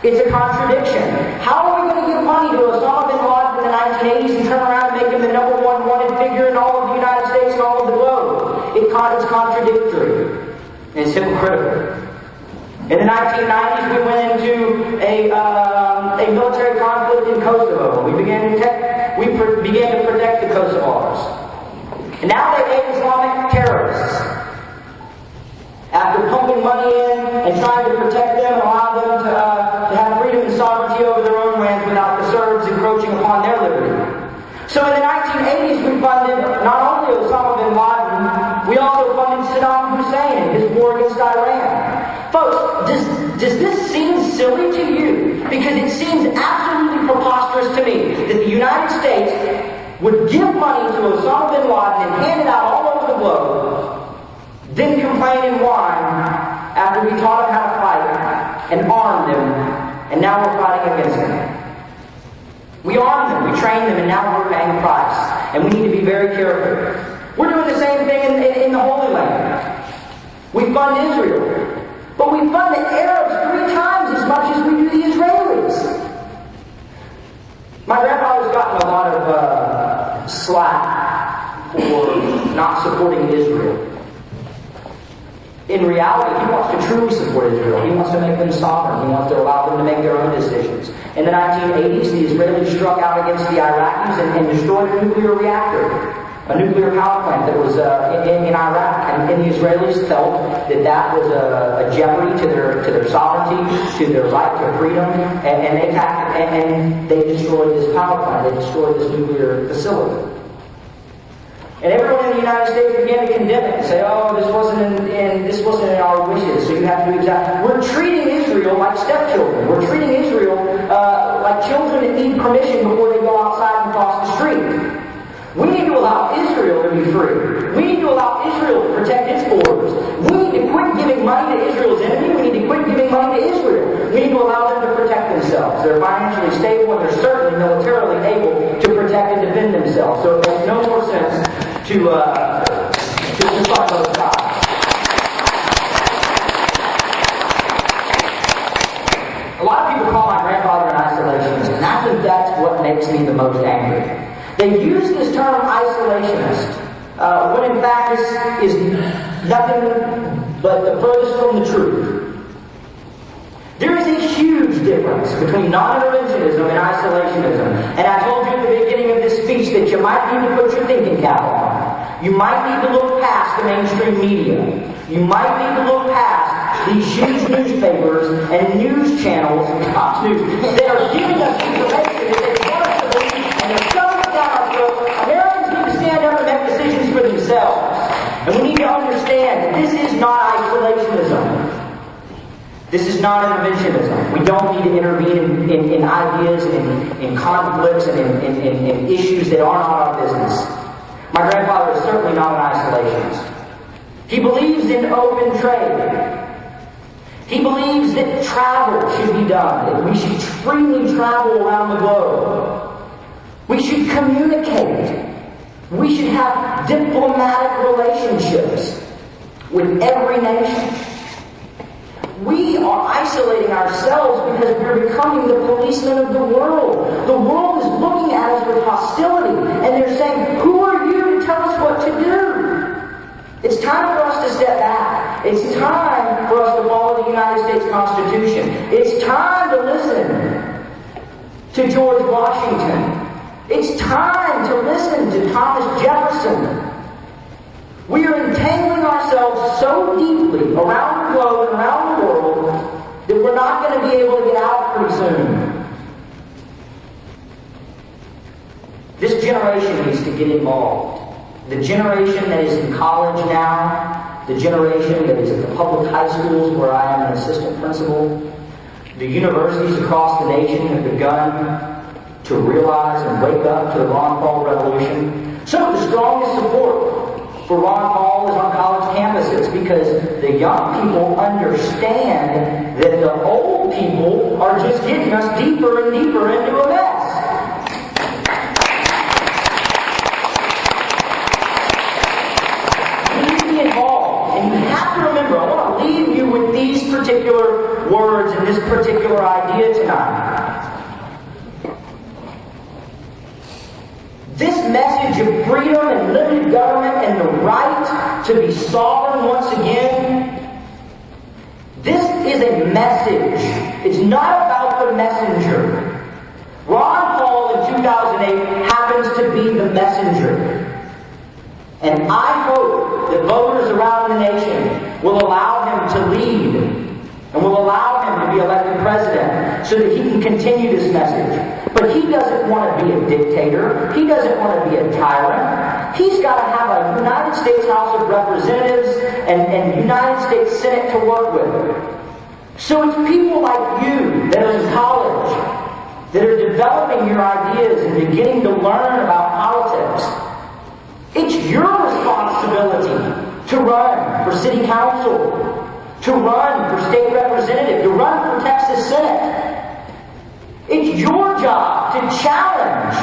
It's a contradiction. How are we going to give money to Osama bin Laden in the 1980s and turn around and make him the #1 wanted figure in all of the United States and all of the globe? It's contradictory. And it's hypocritical. In the 1990s, we went into a military conflict in Kosovo. We began to protect the Kosovars. And now they hate Islamic terrorists. After pumping money in and trying to protect them and allow them to have freedom and sovereignty over their own lands without the Serbs encroaching upon their liberty. So in the 1980s, we funded not only Osama bin Laden, we also funded Saddam Hussein and his war against Iran. Folks, does this seem silly to you? Because it seems absolutely preposterous to me that the United States would give money to Osama bin Laden and hand it out all over the globe, then complain and whine after we taught them how to fight and armed them, and now we're fighting against them. We armed them, we trained them, and now we're paying the price. And we need to be very careful. We're doing the same thing in the Holy Land. We fund Israel. But we fund the Arabs 3 times as much as we do the Israelis. My grandfather's gotten a lot of slack for not supporting Israel. In reality, he wants to truly support Israel. He wants to make them sovereign. He wants to allow them to make their own decisions. In the 1980s, the Israelis struck out against the Iraqis and destroyed a nuclear reactor, a nuclear power plant that was in Iraq. And the Israelis felt that was a jeopardy to their sovereignty, to their right to freedom, and they attacked and they destroyed this power plant. They destroyed this nuclear facility. And everyone in the United States began to condemn it and say, "Oh, this wasn't in our wishes, so you have to do exactly." We're treating Israel like stepchildren. We're treating Israel like children that need permission before they go outside and cross the street. We need to allow Israel to be free. We need to allow Israel to protect its borders. We need to quit giving money to Israel's enemy. We need to quit giving money to Israel. We need to allow them to protect themselves. They're financially stable and they're certainly militarily able to protect and defend themselves. So it makes no more sense to fight those guys. A lot of people call my grandfather an isolationist, and I think that's what makes me the most angry. They use this term isolationist, when in fact this is nothing but the furthest from the truth. There is a huge difference between non-interventionism and isolationism. And I told you at the beginning of this speech that you might need to put your thinking cap on. You might need to look past the mainstream media. You might need to look past these huge newspapers and news channels, Fox News, that are giving us information that they want us to believe, and they're shoving it down our throat. Americans need to stand up and make decisions for themselves. And we need to understand that this is not isolationism. This is not interventionism. We don't need to intervene in ideas and in conflicts and in issues that are not our business. My grandfather is certainly not an isolationist. He believes in open trade. He believes that travel should be done, that we should freely travel around the globe. We should communicate. We should have diplomatic relationships with every nation. We are isolating ourselves because we're becoming the policemen of the world. The world is looking at us with hostility, and they're saying, "Who are you to tell us what to do?" It's time for us to step back. It's time for us to follow the United States Constitution. It's time to listen to George Washington. It's time to listen to Thomas Jefferson. We are entangling ourselves so deeply around the globe and around the world that we're not going to be able to get out pretty soon. This generation needs to get involved. The generation that is in college now, the generation that is at the public high schools where I am an assistant principal, the universities across the nation have begun to realize and wake up to the Ron Paul revolution. Some of the strongest support for Ron Paul is on college campuses because the young people understand that the old people are just getting us deeper and deeper into a mess. We need to be involved. And you have to remember, I want to leave you with these particular words and this particular idea. idea tonight. This message of freedom and limited government and the right to be sovereign once again, this is a message. It's not about the messenger. Ron Paul in 2008 happens to be the messenger. And I hope that voters around the nation will allow him to lead and will allow him to be elected president so that he can continue this message. But he doesn't want to be a dictator. He doesn't want to be a tyrant. He's got to have a United States House of Representatives and United States Senate to work with. So it's people like you that are in college, that are developing your ideas and beginning to learn about politics. It's your responsibility to run for city council, to run for state representative, to run for Texas Senate. It's your job to challenge